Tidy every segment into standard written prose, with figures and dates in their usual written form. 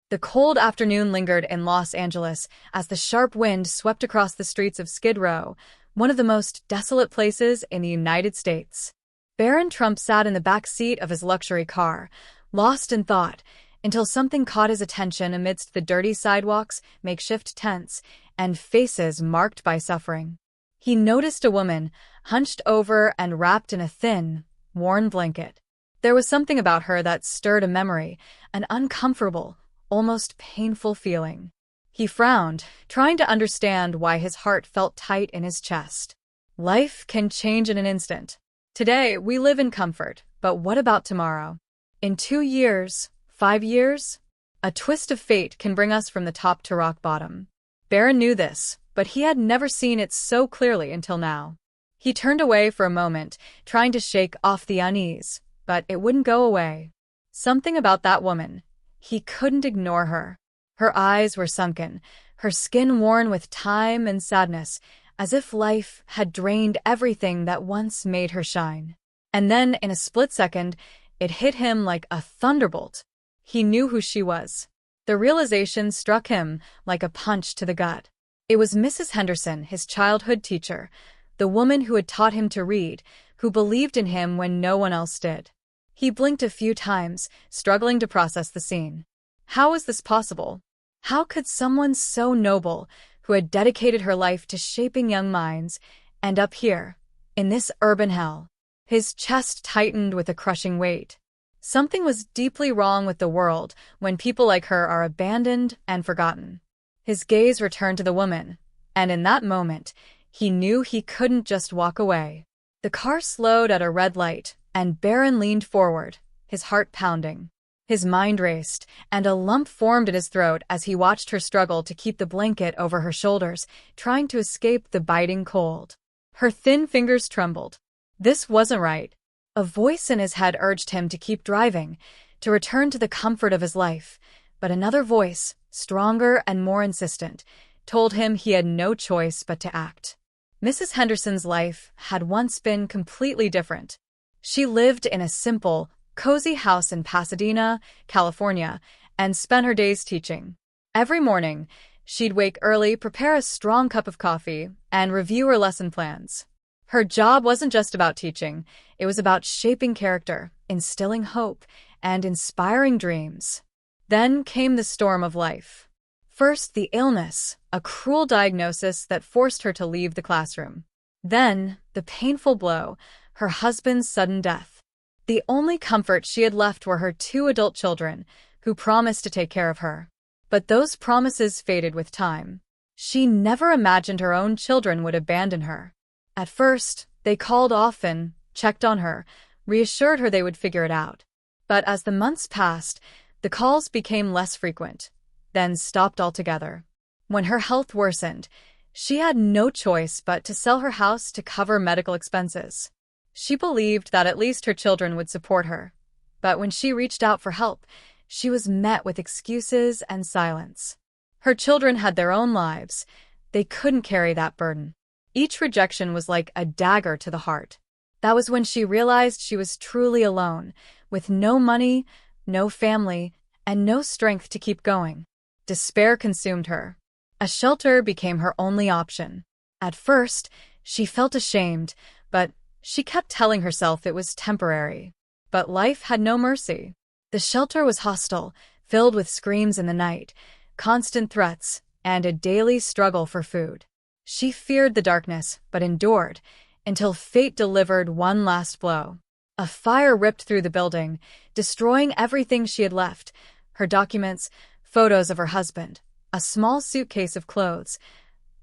The cold afternoon lingered in Los Angeles as the sharp wind swept across the streets of Skid Row, one of the most desolate places in the United States. Barron Trump sat in the back seat of his luxury car, lost in thought, until something caught his attention amidst the dirty sidewalks, makeshift tents, and faces marked by suffering. He noticed a woman, hunched over and wrapped in a thin, worn blanket. There was something about her that stirred a memory, an uncomfortable, almost painful feeling. He frowned, trying to understand why his heart felt tight in his chest. Life can change in an instant. Today, we live in comfort, but what about tomorrow? In 2 years, 5 years? A twist of fate can bring us from the top to rock bottom. Barron knew this, but he had never seen it so clearly until now. He turned away for a moment, trying to shake off the unease, but it wouldn't go away. Something about that woman. He couldn't ignore her. Her eyes were sunken, her skin worn with time and sadness, as if life had drained everything that once made her shine. And then, in a split second, it hit him like a thunderbolt. He knew who she was. The realization struck him like a punch to the gut. It was Mrs. Henderson, his childhood teacher, the woman who had taught him to read, who believed in him when no one else did. He blinked a few times, struggling to process the scene. How was this possible? How could someone so noble, who had dedicated her life to shaping young minds, end up here, in this urban hell? His chest tightened with a crushing weight. Something was deeply wrong with the world when people like her are abandoned and forgotten. His gaze returned to the woman, and in that moment, he knew he couldn't just walk away. The car slowed at a red light, and Barron leaned forward, his heart pounding. His mind raced, and a lump formed in his throat as he watched her struggle to keep the blanket over her shoulders, trying to escape the biting cold. Her thin fingers trembled. This wasn't right. A voice in his head urged him to keep driving, to return to the comfort of his life, but another voice, stronger and more insistent, told him he had no choice but to act. Mrs. Henderson's life had once been completely different. She lived in a simple, cozy house in Pasadena, California, and spent her days teaching. Every morning, she'd wake early, prepare a strong cup of coffee, and review her lesson plans. Her job wasn't just about teaching, it was about shaping character, instilling hope, and inspiring dreams. Then came the storm of life. First, the illness, a cruel diagnosis that forced her to leave the classroom. Then, the painful blow, her husband's sudden death. The only comfort she had left were her 2 adult children, who promised to take care of her. But those promises faded with time. She never imagined her own children would abandon her. At first, they called often, checked on her, reassured her they would figure it out. But as the months passed, the calls became less frequent, then stopped altogether. When her health worsened, she had no choice but to sell her house to cover medical expenses. She believed that at least her children would support her. But when she reached out for help, she was met with excuses and silence. Her children had their own lives. They couldn't carry that burden. Each rejection was like a dagger to the heart. That was when she realized she was truly alone, with no money, no family, and no strength to keep going. Despair consumed her. A shelter became her only option. At first, she felt ashamed, but she kept telling herself it was temporary. But life had no mercy. The shelter was hostile, filled with screams in the night, constant threats, and a daily struggle for food. She feared the darkness, but endured, until fate delivered one last blow. A fire ripped through the building, destroying everything she had left: her documents, photos of her husband, a small suitcase of clothes,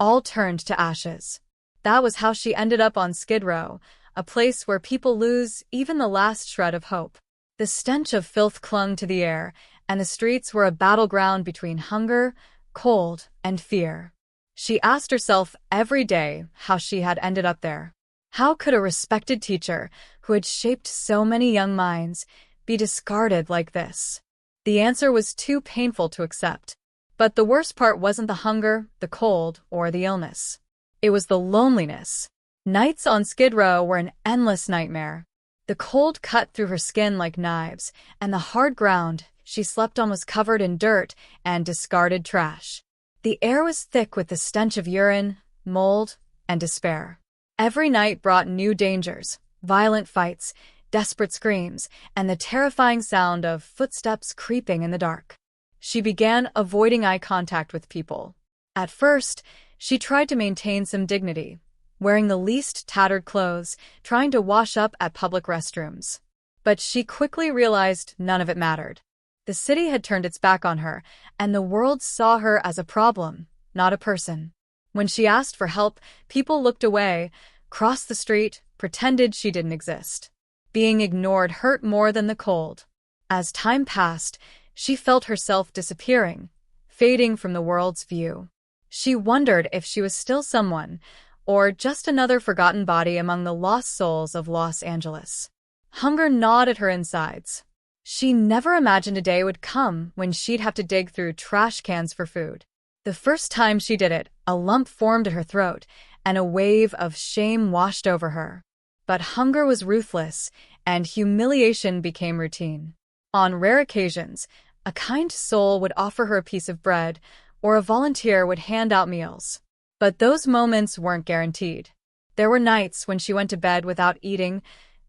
all turned to ashes. That was how she ended up on Skid Row, a place where people lose even the last shred of hope. The stench of filth clung to the air, and the streets were a battleground between hunger, cold, and fear. She asked herself every day how she had ended up there. How could a respected teacher, who had shaped so many young minds, be discarded like this? The answer was too painful to accept. But the worst part wasn't the hunger, the cold, or the illness. It was the loneliness. Nights on Skid Row were an endless nightmare. The cold cut through her skin like knives, and the hard ground she slept on was covered in dirt and discarded trash. The air was thick with the stench of urine, mold, and despair. Every night brought new dangers, violent fights, desperate screams, and the terrifying sound of footsteps creeping in the dark. She began avoiding eye contact with people. At first, she tried to maintain some dignity, wearing the least tattered clothes, trying to wash up at public restrooms. But she quickly realized none of it mattered. The city had turned its back on her, and the world saw her as a problem, not a person. When she asked for help, people looked away, crossed the street, pretended she didn't exist. Being ignored hurt more than the cold. As time passed, she felt herself disappearing, fading from the world's view. She wondered if she was still someone, or just another forgotten body among the lost souls of Los Angeles. Hunger gnawed at her insides. She never imagined a day would come when she'd have to dig through trash cans for food. The first time she did it, a lump formed at her throat, and a wave of shame washed over her. But hunger was ruthless, and humiliation became routine. On rare occasions, a kind soul would offer her a piece of bread, or a volunteer would hand out meals. But those moments weren't guaranteed. There were nights when she went to bed without eating,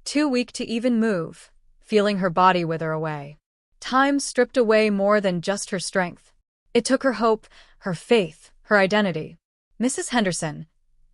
too weak to even move, feeling her body wither away. Time stripped away more than just her strength. It took her hope, her faith, her identity. Mrs. Henderson,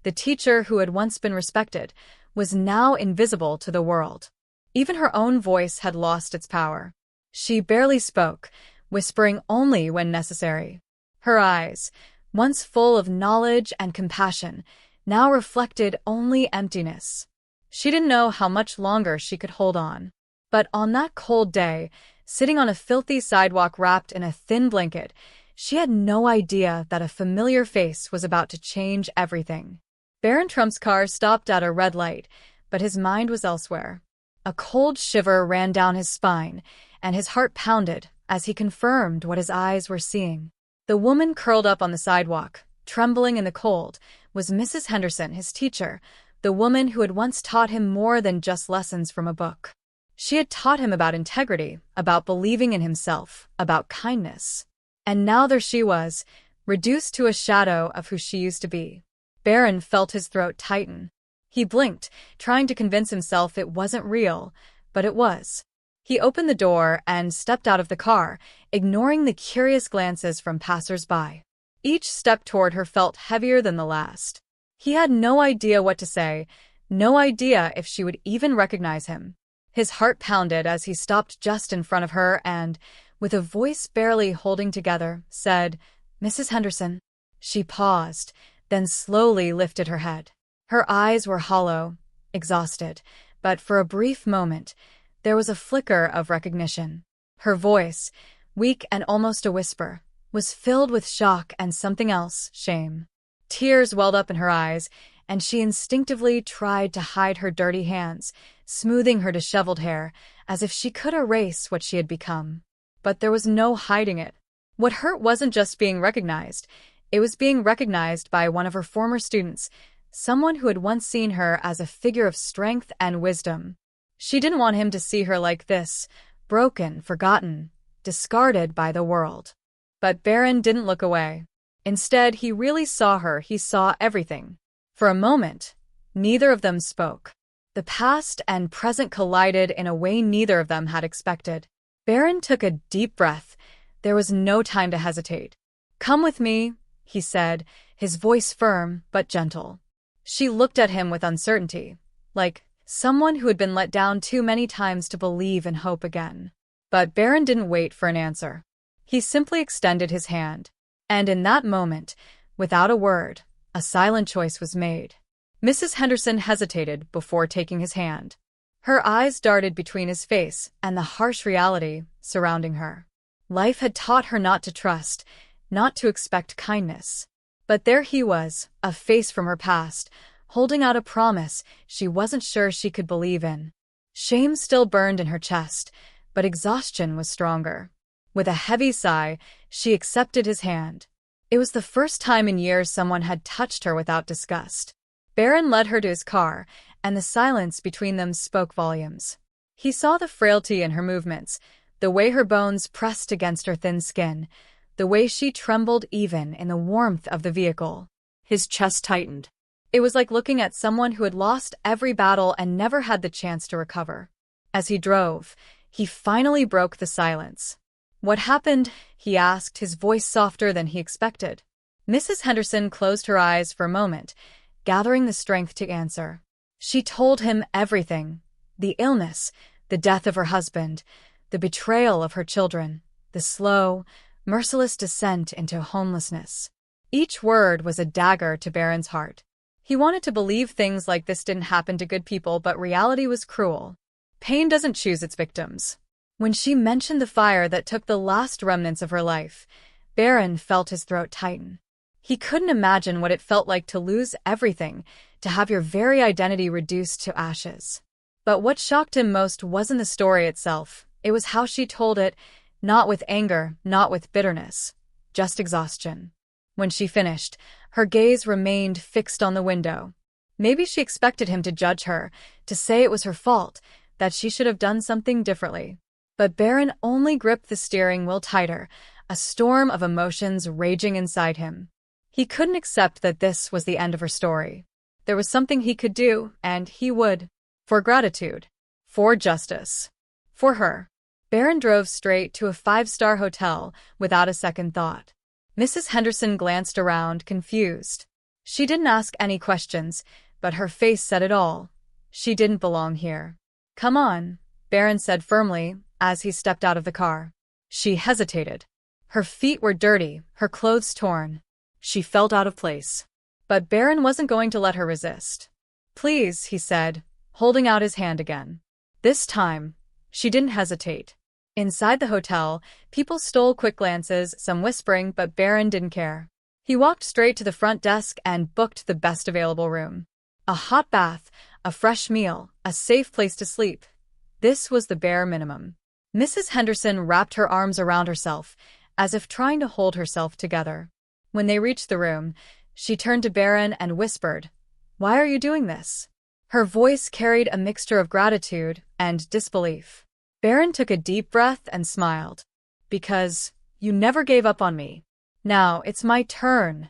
the teacher who had once been respected, was now invisible to the world. Even her own voice had lost its power. She barely spoke, whispering only when necessary. Her eyes, once full of knowledge and compassion, now reflected only emptiness. She didn't know how much longer she could hold on. But on that cold day, sitting on a filthy sidewalk wrapped in a thin blanket, she had no idea that a familiar face was about to change everything. Barron Trump's car stopped at a red light, but his mind was elsewhere. A cold shiver ran down his spine, and his heart pounded as he confirmed what his eyes were seeing. The woman curled up on the sidewalk, trembling in the cold, was Mrs. Henderson, his teacher, the woman who had once taught him more than just lessons from a book. She had taught him about integrity, about believing in himself, about kindness. And now there she was, reduced to a shadow of who she used to be. Barron felt his throat tighten. He blinked, trying to convince himself it wasn't real, but it was. He opened the door and stepped out of the car, ignoring the curious glances from passers-by. Each step toward her felt heavier than the last. He had no idea what to say, no idea if she would even recognize him. His heart pounded as he stopped just in front of her and, with a voice barely holding together, said, "Mrs. Henderson." She paused, then slowly lifted her head. Her eyes were hollow, exhausted, but for a brief moment, there was a flicker of recognition. Her voice, weak and almost a whisper, was filled with shock and something else, shame. Tears welled up in her eyes, and she instinctively tried to hide her dirty hands, smoothing her disheveled hair, as if she could erase what she had become. But there was no hiding it. What hurt wasn't just being recognized. It was being recognized by one of her former students, someone who had once seen her as a figure of strength and wisdom. She didn't want him to see her like this, broken, forgotten, discarded by the world. But Barron didn't look away. Instead, he really saw her. He saw everything. For a moment, neither of them spoke. The past and present collided in a way neither of them had expected. Barron took a deep breath. There was no time to hesitate. "Come with me," he said, his voice firm but gentle. She looked at him with uncertainty, like someone who had been let down too many times to believe in hope again. But Barron didn't wait for an answer. He simply extended his hand. And in that moment, without a word, a silent choice was made. Mrs. Henderson hesitated before taking his hand. Her eyes darted between his face and the harsh reality surrounding her. Life had taught her not to trust, not to expect kindness. But there he was, a face from her past, holding out a promise she wasn't sure she could believe in. Shame still burned in her chest, but exhaustion was stronger. With a heavy sigh, she accepted his hand. It was the first time in years someone had touched her without disgust. Barron led her to his car, and the silence between them spoke volumes. He saw the frailty in her movements, The way her bones pressed against her thin skin, the way she trembled even in the warmth of the vehicle. His chest tightened. It was like looking at someone who had lost every battle and never had the chance to recover. As he drove, he finally broke the silence. "What happened?" he asked, his voice softer than he expected. Mrs. Henderson closed her eyes for a moment, gathering the strength to answer. She told him everything: the illness, the death of her husband, the betrayal of her children, the slow, merciless descent into homelessness. Each word was a dagger to Barron's heart. He wanted to believe things like this didn't happen to good people, but reality was cruel. Pain doesn't choose its victims. When she mentioned the fire that took the last remnants of her life, Barron felt his throat tighten. He couldn't imagine what it felt like to lose everything, to have your very identity reduced to ashes. But what shocked him most wasn't the story itself. It was how she told it, not with anger, not with bitterness, just exhaustion. When she finished, her gaze remained fixed on the window. Maybe she expected him to judge her, to say it was her fault, that she should have done something differently. But Barron only gripped the steering wheel tighter, a storm of emotions raging inside him. He couldn't accept that this was the end of her story. There was something he could do, and he would. For gratitude. For justice. For her. Barron drove straight to a 5-star hotel without a second thought. Mrs. Henderson glanced around, confused. She didn't ask any questions, but her face said it all. She didn't belong here. "Come on," Barron said firmly, as he stepped out of the car. She hesitated. Her feet were dirty, her clothes torn. She felt out of place. But Barron wasn't going to let her resist. "Please," he said, holding out his hand again. This time, she didn't hesitate. Inside the hotel, people stole quick glances, some whispering, but Barron didn't care. He walked straight to the front desk and booked the best available room. A hot bath, a fresh meal, a safe place to sleep. This was the bare minimum. Mrs. Henderson wrapped her arms around herself, as if trying to hold herself together. When they reached the room, she turned to Barron and whispered, "Why are you doing this?" Her voice carried a mixture of gratitude and disbelief. Barron took a deep breath and smiled. "Because you never gave up on me. Now it's my turn."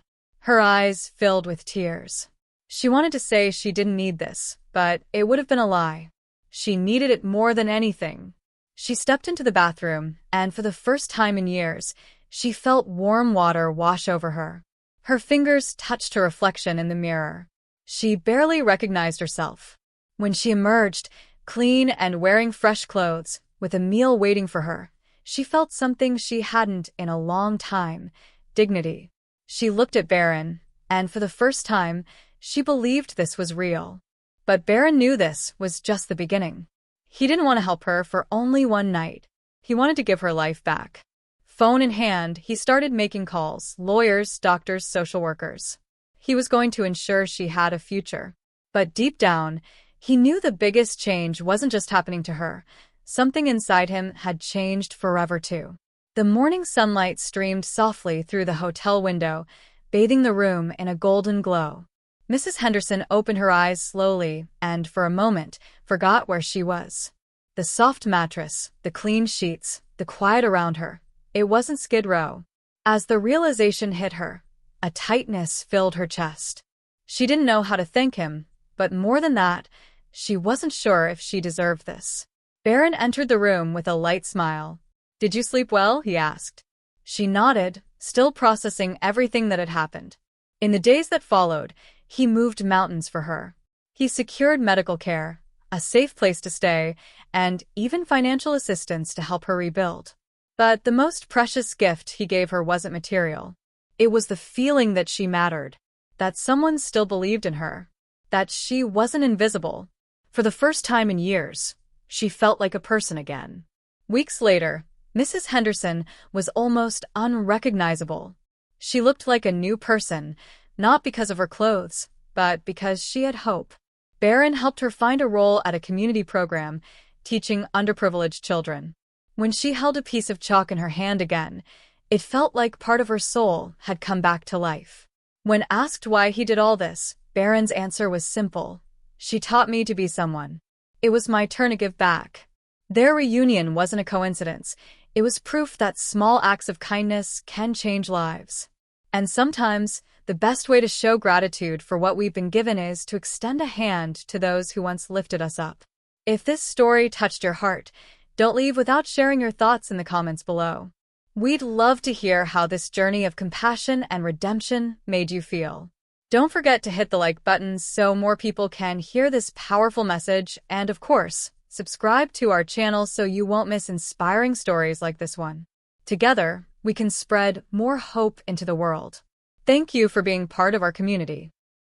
Her eyes filled with tears. She wanted to say she didn't need this, but it would have been a lie. She needed it more than anything. She stepped into the bathroom, and for the first time in years, she felt warm water wash over her. Her fingers touched her reflection in the mirror. She barely recognized herself. When she emerged, clean and wearing fresh clothes, with a meal waiting for her, she felt something she hadn't in a long time: dignity. She looked at Barron, and for the first time, she believed this was real. But Barron knew this was just the beginning. He didn't want to help her for only one night. He wanted to give her life back. Phone in hand, he started making calls: lawyers, doctors, social workers. He was going to ensure she had a future. But deep down, he knew the biggest change wasn't just happening to her. Something inside him had changed forever too. The morning sunlight streamed softly through the hotel window, bathing the room in a golden glow. Mrs. Henderson opened her eyes slowly and, for a moment, forgot where she was. The soft mattress, the clean sheets, the quiet around her. It wasn't Skid Row. As the realization hit her, a tightness filled her chest. She didn't know how to thank him, but more than that, she wasn't sure if she deserved this. Barron entered the room with a light smile. "Did you sleep well?" he asked. She nodded, still processing everything that had happened. In the days that followed, he moved mountains for her. He secured medical care, a safe place to stay, and even financial assistance to help her rebuild. But the most precious gift he gave her wasn't material. It was the feeling that she mattered, that someone still believed in her, that she wasn't invisible. For the first time in years, she felt like a person again. Weeks later, Mrs. Henderson was almost unrecognizable. She looked like a new person, not because of her clothes, but because she had hope. Barron helped her find a role at a community program, teaching underprivileged children. When she held a piece of chalk in her hand again, it felt like part of her soul had come back to life. When asked why he did all this, Barron's answer was simple: "She taught me to be someone. It was my turn to give back." Their reunion wasn't a coincidence. It was proof that small acts of kindness can change lives. And sometimes, the best way to show gratitude for what we've been given is to extend a hand to those who once lifted us up. If this story touched your heart, don't leave without sharing your thoughts in the comments below. We'd love to hear how this journey of compassion and redemption made you feel. Don't forget to hit the like button so more people can hear this powerful message, and of course, subscribe to our channel so you won't miss inspiring stories like this one. Together, we can spread more hope into the world. Thank you for being part of our community.